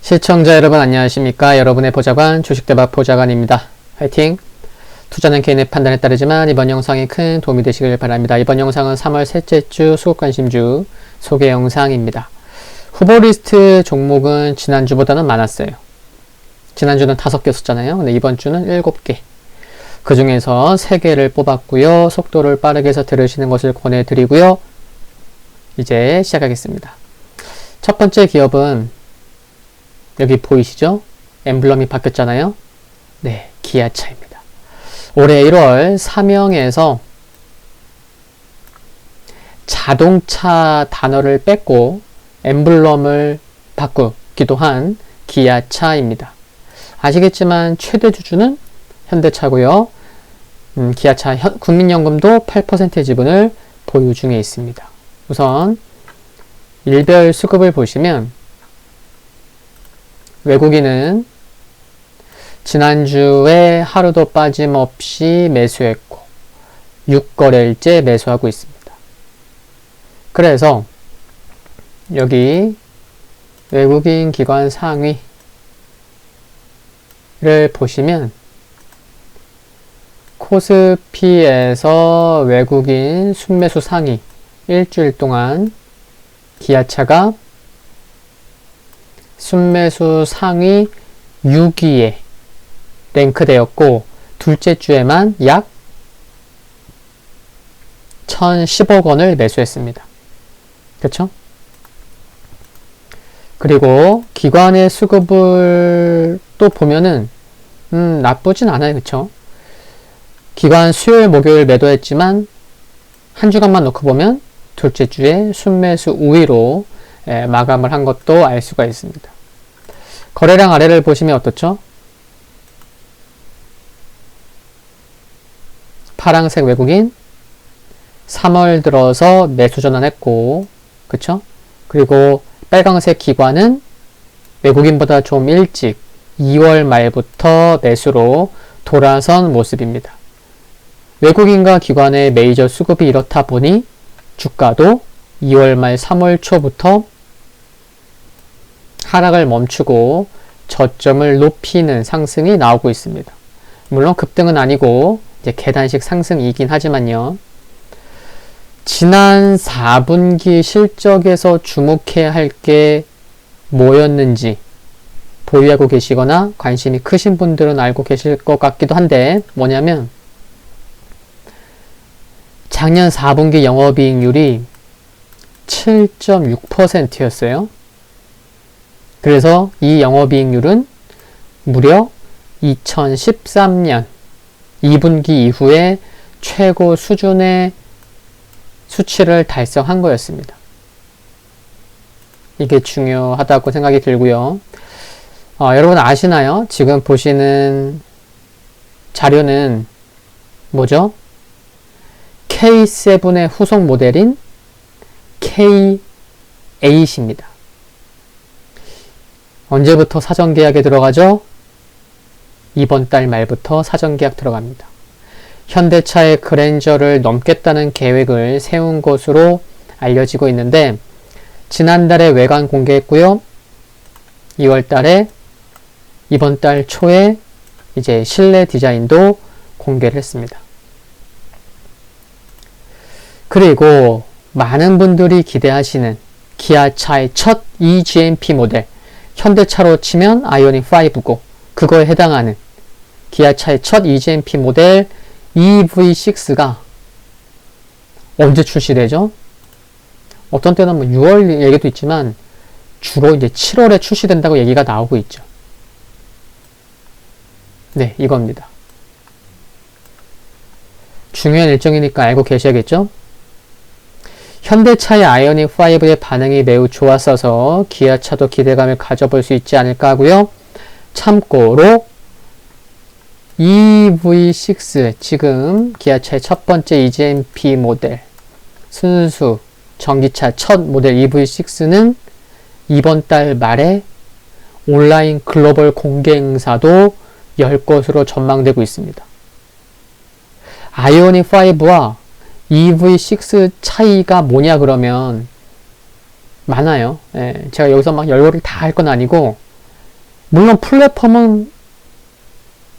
시청자 여러분 안녕하십니까? 여러분의 보좌관 주식대박 보좌관입니다. 화이팅! 투자는 개인의 판단에 따르지만 이번 영상이 큰 도움이 되시길 바랍니다. 이번 영상은 3월 셋째 주 수급관심주 소개 영상입니다. 후보 리스트 종목은 지난주보다는 많았어요. 지난주는 5개 썼잖아요. 근데 이번 주는 7개. 그 중에서 3개를 뽑았고요. 속도를 빠르게 해서 들으시는 것을 권해드리고요. 이제 시작하겠습니다. 첫 번째 기업은 여기 보이시죠? 엠블럼이 바뀌었잖아요. 네, 기아차입니다. 올해 1월 사명에서 자동차 단어를 뺐고 엠블럼을 바꾸기도 한 기아차입니다. 아시겠지만 최대 주주는 현대차고요. 기아차 국민연금도 8% 지분을 보유 중에 있습니다. 우선 일별 수급을 보시면 외국인은 지난주에 하루도 빠짐없이 매수했고 6거래일째 매수하고 있습니다. 그래서 여기 외국인 기관 상위를 보시면 코스피에서 외국인 순매수 상위 일주일 동안 기아차가 순매수 상위 6위에 랭크되었고 둘째 주에만 약 1,010억 원을 매수했습니다. 그렇죠? 그리고 기관의 수급을 또 보면은 나쁘진 않아요. 그렇죠? 기관 수요일 목요일 매도했지만 한 주간만 놓고 보면 둘째 주에 순매수 우위로 마감을 한 것도 알 수가 있습니다. 거래량 아래를 보시면 어떻죠? 파랑색 외국인 3월 들어서 매수 전환했고, 그쵸? 그리고 빨강색 기관은 외국인보다 좀 일찍 2월 말부터 매수로 돌아선 모습입니다. 외국인과 기관의 메이저 수급이 이렇다 보니 주가도 2월 말 3월 초부터 하락을 멈추고 저점을 높이는 상승이 나오고 있습니다. 물론 급등은 아니고 이제 계단식 상승이긴 하지만요. 지난 4분기 실적에서 주목해야 할 게 뭐였는지 보유하고 계시거나 관심이 크신 분들은 알고 계실 것 같기도 한데 뭐냐면 작년 4분기 영업이익률이 7.6%였어요. 그래서 이 영업이익률은 무려 2013년 2분기 이후에 최고 수준의 수치를 달성한 거였습니다. 이게 중요하다고 생각이 들고요. 여러분 아시나요? 지금 보시는 자료는 뭐죠? K7의 후속 모델인 K8입니다. 언제부터 사전계약에 들어가죠? 이번 달 말부터 사전계약 들어갑니다. 현대차의 그랜저를 넘겠다는 계획을 세운 것으로 알려지고 있는데 지난달에 외관 공개했고요. 2월 달에 이번 달 초에 이제 실내 디자인도 공개를 했습니다. 그리고 많은 분들이 기대하시는 기아차의 첫 eGMP 모델 현대차로 치면 아이오닉 5고 그거에 해당하는 기아차의 첫 eGMP 모델 EV6가 언제 출시되죠? 어떤 때는 뭐 6월 얘기도 있지만 주로 이제 7월에 출시된다고 얘기가 나오고 있죠. 네, 이겁니다. 중요한 일정이니까 알고 계셔야겠죠? 현대차의 아이오닉 5의 반응이 매우 좋았어서 기아차도 기대감을 가져볼 수 있지 않을까 하고요. 참고로 EV6 지금 기아차의 첫 번째 eGMP 모델 순수 전기차 첫 모델 EV6는 이번 달 말에 온라인 글로벌 공개 행사도 열 것으로 전망되고 있습니다. 아이오닉 5와 EV6 차이가 뭐냐 그러면 많아요. 예, 제가 여기서 막 열거를 다 할 건 아니고 물론 플랫폼은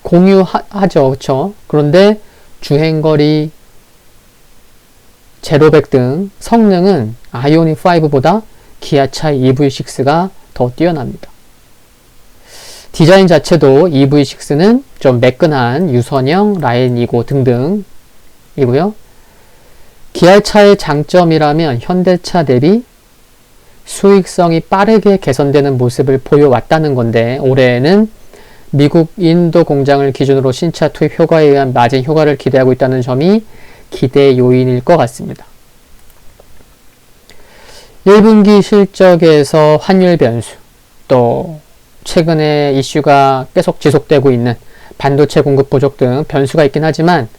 공유하죠. 그쵸? 그런데 주행거리, 제로백 등 성능은 아이오닉 5보다 기아차 EV6가 더 뛰어납니다. 디자인 자체도 EV6는 좀 매끈한 유선형 라인이고 등등이고요. 기아차의 장점이라면 현대차 대비 수익성이 빠르게 개선되는 모습을 보여왔다는 건데, 올해에는 미국 인도 공장을 기준으로 신차 투입 효과에 의한 마진 효과를 기대하고 있다는 점이 기대 요인일 것 같습니다. 1분기 실적에서 환율 변수, 또 최근에 이슈가 계속 지속되고 있는 반도체 공급 부족 등 변수가 있긴 하지만,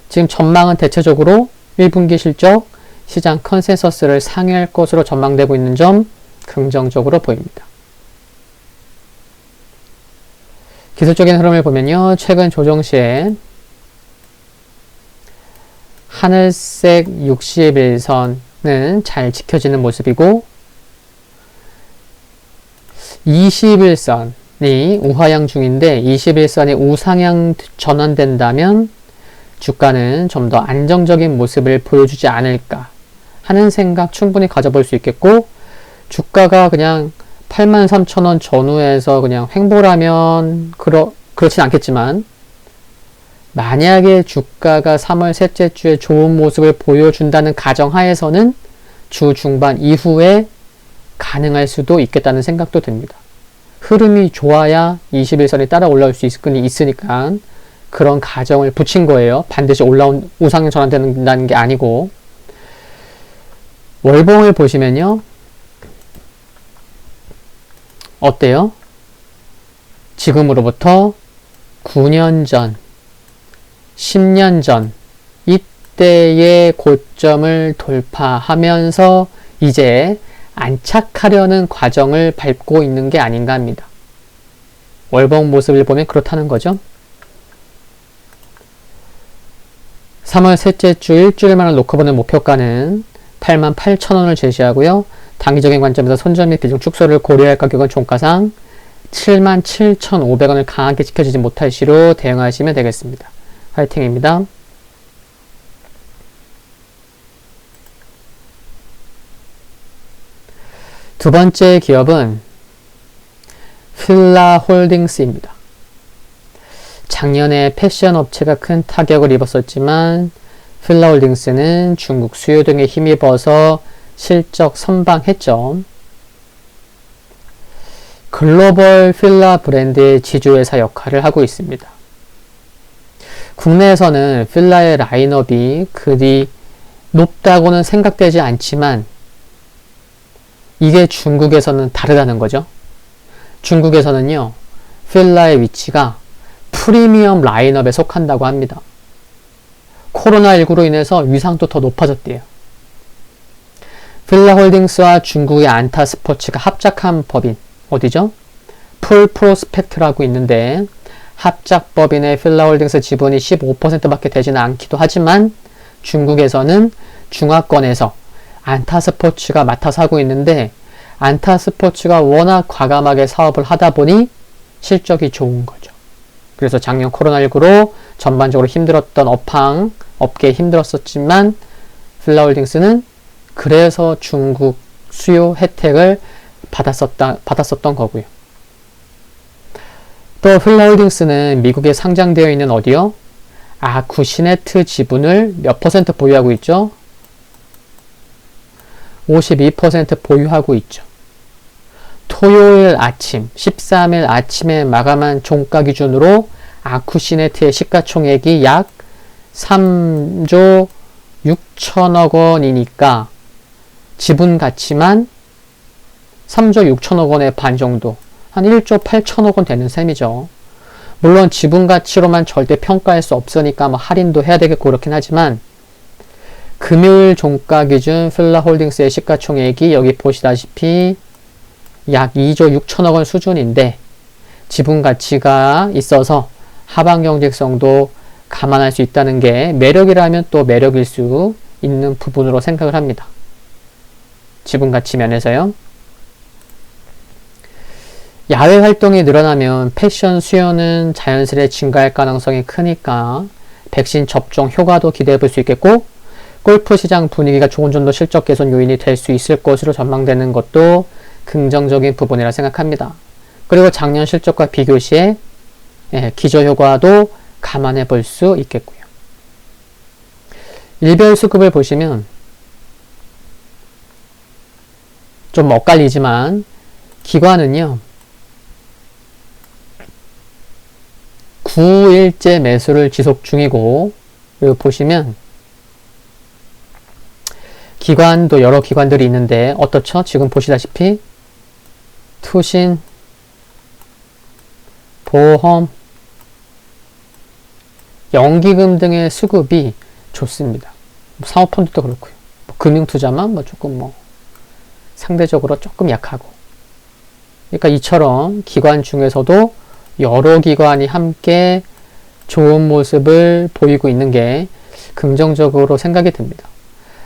지금 전망은 대체적으로 1분기 실적 시장 컨센서스를 상회할 것으로 전망되고 있는 점 긍정적으로 보입니다. 기술적인 흐름을 보면요, 최근 조정 시에 하늘색 61선은 잘 지켜지는 모습이고, 21선이 우하향 중인데 21선이 우상향 전환된다면 주가는 좀 더 안정적인 모습을 보여주지 않을까 하는 생각 충분히 가져볼 수 있겠고, 주가가 그냥 83,000원 전후에서 그냥 횡보라면 그렇진 않겠지만, 만약에 주가가 3월 셋째 주에 좋은 모습을 보여준다는 가정하에서는 주 중반 이후에 가능할 수도 있겠다는 생각도 듭니다. 흐름이 좋아야 21선이 따라 올라올 수 있으니까 그런 가정을 붙인 거예요. 반드시 우상향 전환된다는 게 아니고. 월봉을 보시면요, 어때요? 지금으로부터 9년 전, 10년 전 이때의 고점을 돌파하면서 이제 안착하려는 과정을 밟고 있는 게 아닌가 합니다. 월봉 모습을 보면 그렇다는 거죠. 3월 셋째 주 일주일만을 놓고 보는 목표가는 88,000원을 제시하고요. 단기적인 관점에서 손절 및 비중 축소를 고려할 가격은 종가상 77,500원을 강하게 지켜지지 못할 시로 대응하시면 되겠습니다. 화이팅입니다. 두 번째 기업은 필라홀딩스입니다. 작년에 패션 업체가 큰 타격을 입었었지만 필라홀딩스는 중국 수요 등에 힘입어서 실적 선방했죠. 글로벌 필라 브랜드의 지주회사 역할을 하고 있습니다. 국내에서는 필라의 라인업이 그리 높다고는 생각되지 않지만 이게 중국에서는 다르다는 거죠. 중국에서는요, 필라의 위치가 프리미엄 라인업에 속한다고 합니다. 코로나19로 인해서 위상도 더 높아졌대요. 필라홀딩스와 중국의 안타스포츠가 합작한 법인, 어디죠? 풀프로스펙트라고 있는데, 합작법인의 필라홀딩스 지분이 15%밖에 되지는 않기도 하지만 중국에서는 중화권에서 안타스포츠가 맡아서 하고 있는데, 안타스포츠가 워낙 과감하게 사업을 하다 보니 실적이 좋은 거죠. 그래서 작년 코로나19로 전반적으로 힘들었던 업계에 힘들었었지만 필라홀딩스는 그래서 중국 수요 혜택을 받았었던 거고요. 또 필라홀딩스는 미국에 상장되어 있는 어디요? 아쿠시네트 지분을 몇 퍼센트 보유하고 있죠? 52% 보유하고 있죠. 토요일 아침, 13일 아침에 마감한 종가 기준으로 아쿠시네트의 시가총액이 약 3조 6천억 원이니까 지분 가치만 3조 6천억 원의 반 정도, 한 1조 8천억 원 되는 셈이죠. 물론 지분 가치로만 절대 평가할 수 없으니까 뭐 할인도 해야 되겠고 그렇긴 하지만, 금요일 종가 기준 필라홀딩스의 시가총액이 여기 보시다시피 약 2조 6천억 원 수준인데 지분 가치가 있어서 하방 경직성도 감안할 수 있다는 게 매력이라면 또 매력일 수 있는 부분으로 생각을 합니다. 지분 가치 면에서요. 야외 활동이 늘어나면 패션 수요는 자연스레 증가할 가능성이 크니까 백신 접종 효과도 기대해 볼 수 있겠고, 골프 시장 분위기가 좋은 점도 실적 개선 요인이 될 수 있을 것으로 전망되는 것도 긍정적인 부분이라 생각합니다. 그리고 작년 실적과 비교 시에 기저효과도 감안해 볼 수 있겠고요. 일별 수급을 보시면 좀 엇갈리지만 기관은요 9일째 매수를 지속 중이고, 여기 보시면 기관도 여러 기관들이 있는데 어떻죠? 지금 보시다시피 투신, 보험, 연기금 등의 수급이 좋습니다. 사모펀드도 그렇고요. 금융투자만 조금 상대적으로 조금 약하고. 그러니까 이처럼 기관 중에서도 여러 기관이 함께 좋은 모습을 보이고 있는 게 긍정적으로 생각이 듭니다.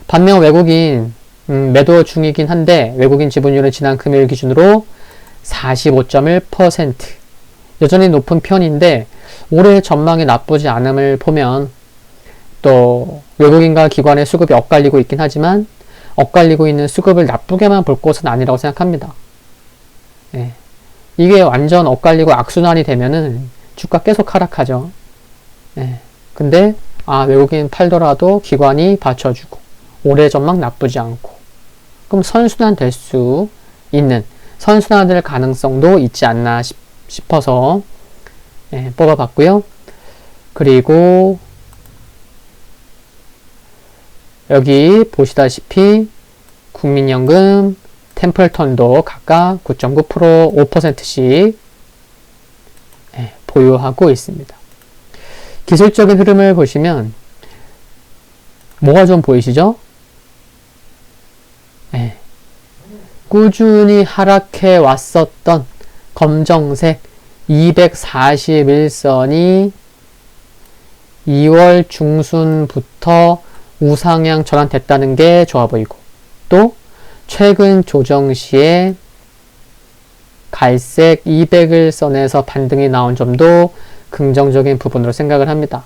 반면 외국인 매도 중이긴 한데 외국인 지분율은 지난 금요일 기준으로 45.1%, 여전히 높은 편인데 올해 전망이 나쁘지 않음을 보면, 또 외국인과 기관의 수급이 엇갈리고 있긴 하지만 엇갈리고 있는 수급을 나쁘게만 볼 것은 아니라고 생각합니다. 이게 완전 엇갈리고 악순환이 되면은 주가 계속 하락하죠. 근데 외국인 팔더라도 기관이 받쳐주고 올해 전망 나쁘지 않고, 그럼 선순환 될 수 있는, 선순환 될 가능성도 있지 않나 싶어서 뽑아봤고요. 그리고 여기 보시다시피 국민연금, 템플턴도 각각 9.9%, 5%씩 보유하고 있습니다. 기술적인 흐름을 보시면 뭐가 좀 보이시죠? 꾸준히 하락해 왔었던 검정색 241선이 2월 중순부터 우상향 전환됐다는 게 좋아 보이고, 또 최근 조정 시에 갈색 200일선에서 반등이 나온 점도 긍정적인 부분으로 생각을 합니다.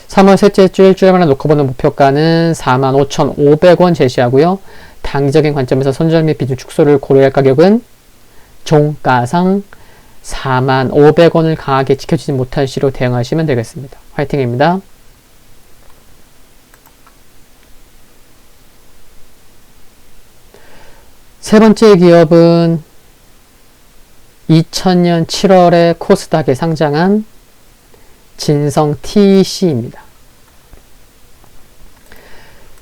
3월 셋째 주 일주일 만에 놓고 보는 목표가는 45,500원 제시하고요. 단기적인 관점에서 손절 및 비중 축소를 고려할 가격은 종가상 45,500원을 강하게 지켜지지 못할 시로 대응하시면 되겠습니다. 화이팅입니다. 세 번째 기업은 2000년 7월에 코스닥에 상장한 진성 TEC입니다.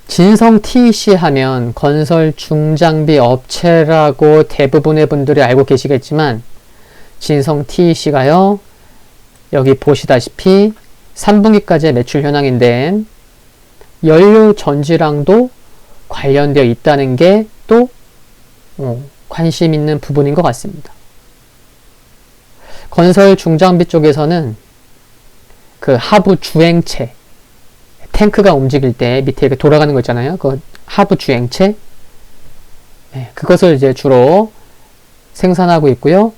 진성 TEC 하면 건설 중장비 업체라고 대부분의 분들이 알고 계시겠지만, 진성 TEC가요, 여기 보시다시피 3분기까지의 매출 현황인데 연료 전지랑도 관련되어 있다는 게 또 관심 있는 부분인 것 같습니다. 건설 중장비 쪽에서는 그 하부 주행체, 탱크가 움직일 때 밑에 이렇게 돌아가는 거 있잖아요. 그 하부 주행체, 그것을 이제 주로 생산하고 있고요.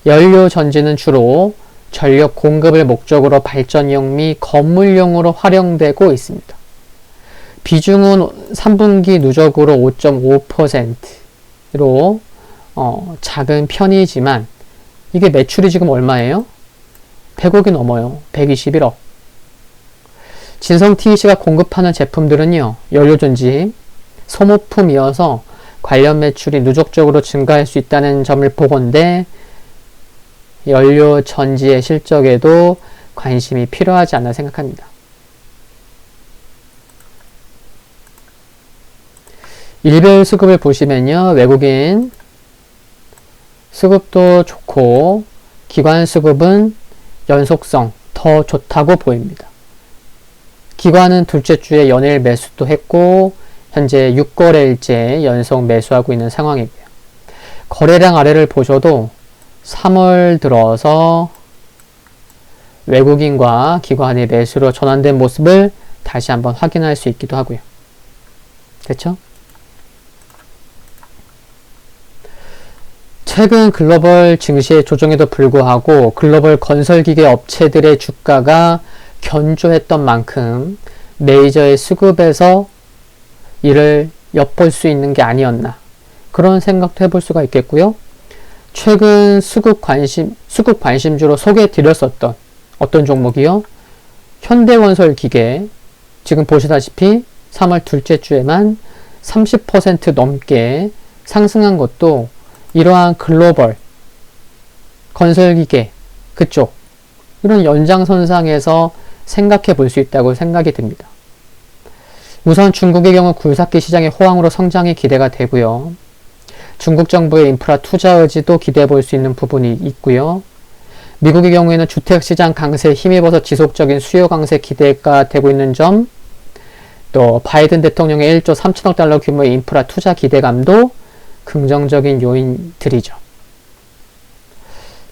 연료 전지는 주로 전력 공급을 목적으로 발전용 및 건물용으로 활용되고 있습니다. 비중은 3분기 누적으로 5.5%로 작은 편이지만 이게 매출이 지금 얼마예요? 100억이 넘어요. 121억. 진성 TEC가 공급하는 제품들은요, 연료전지, 소모품이어서 관련 매출이 누적적으로 증가할 수 있다는 점을 보건대 연료전지의 실적에도 관심이 필요하지 않나 생각합니다. 일별 수급을 보시면요, 외국인 수급도 좋고 기관 수급은 연속성 더 좋다고 보입니다. 기관은 둘째 주에 연일 매수도 했고 현재 6거래일째 연속 매수하고 있는 상황이고요. 거래량 아래를 보셔도 3월 들어서 외국인과 기관의 매수로 전환된 모습을 다시 한번 확인할 수 있기도 하고요. 그렇죠? 최근 글로벌 증시의 조정에도 불구하고 글로벌 건설기계 업체들의 주가가 견조했던 만큼 메이저의 수급에서 이를 엿볼 수 있는 게 아니었나, 그런 생각도 해볼 수가 있겠고요. 최근 수급 관심주로 소개해 드렸었던 어떤 종목이요? 현대건설기계, 지금 보시다시피 3월 둘째 주에만 30% 넘게 상승한 것도 이러한 글로벌 건설기계 그쪽, 이런 연장선상에서 생각해 볼 수 있다고 생각이 듭니다. 우선 중국의 경우 굴삭기 시장의 호황으로 성장이 기대가 되고요. 중국 정부의 인프라 투자 의지도 기대해 볼 수 있는 부분이 있고요. 미국의 경우에는 주택시장 강세에 힘입어서 지속적인 수요 강세 기대가 되고 있는 점, 또 바이든 대통령의 1조 3천억 달러 규모의 인프라 투자 기대감도 긍정적인 요인들이죠.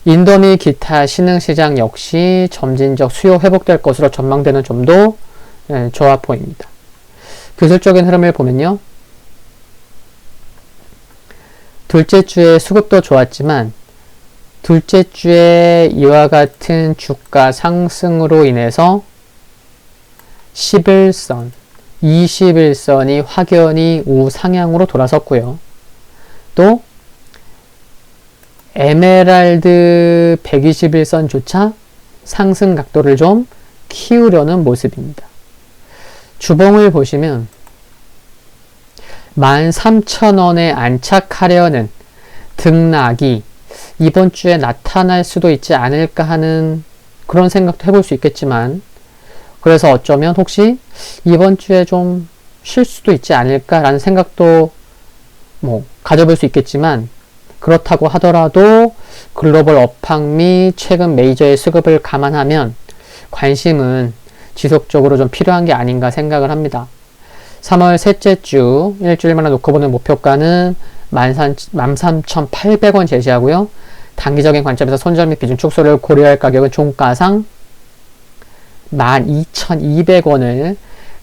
인도 및 기타 신흥시장 역시 점진적 수요 회복될 것으로 전망되는 점도 좋아 보입니다. 기술적인 흐름을 보면요. 둘째 주에 수급도 좋았지만 둘째 주에 이와 같은 주가 상승으로 인해서 11선, 21선이 확연히 우상향으로 돌아섰고요. 또 에메랄드 121선조차 상승 각도를 좀 키우려는 모습입니다. 주봉을 보시면 13,000원에 안착하려는 등락이 이번 주에 나타날 수도 있지 않을까 하는 그런 생각도 해볼 수 있겠지만, 그래서 어쩌면 혹시 이번 주에 좀 쉴 수도 있지 않을까라는 생각도 가져볼 수 있겠지만, 그렇다고 하더라도 글로벌 업황 및 최근 메이저의 수급을 감안하면 관심은 지속적으로 좀 필요한 게 아닌가 생각을 합니다. 3월 셋째 주 일주일만에 놓고 보는 목표가는 13,800원 제시하고요. 단기적인 관점에서 손절 및 비중 축소를 고려할 가격은 종가상 12,200원을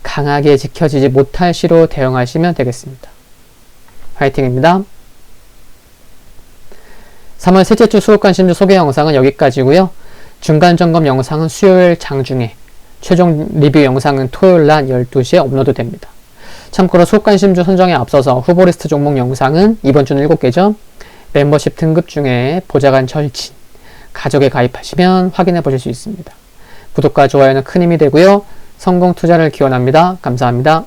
강하게 지켜지지 못할 시로 대응하시면 되겠습니다. 화이팅입니다. 3월 셋째 주 수급관심주 소개 영상은 여기까지고요. 중간점검 영상은 수요일 장중에, 최종 리뷰 영상은 토요일 낮 12시에 업로드 됩니다. 참고로 수급관심주 선정에 앞서서 후보리스트 종목 영상은 이번 주는 7개죠. 멤버십 등급 중에 보좌관 절친, 가족에 가입하시면 확인해 보실 수 있습니다. 구독과 좋아요는 큰 힘이 되고요. 성공 투자를 기원합니다. 감사합니다.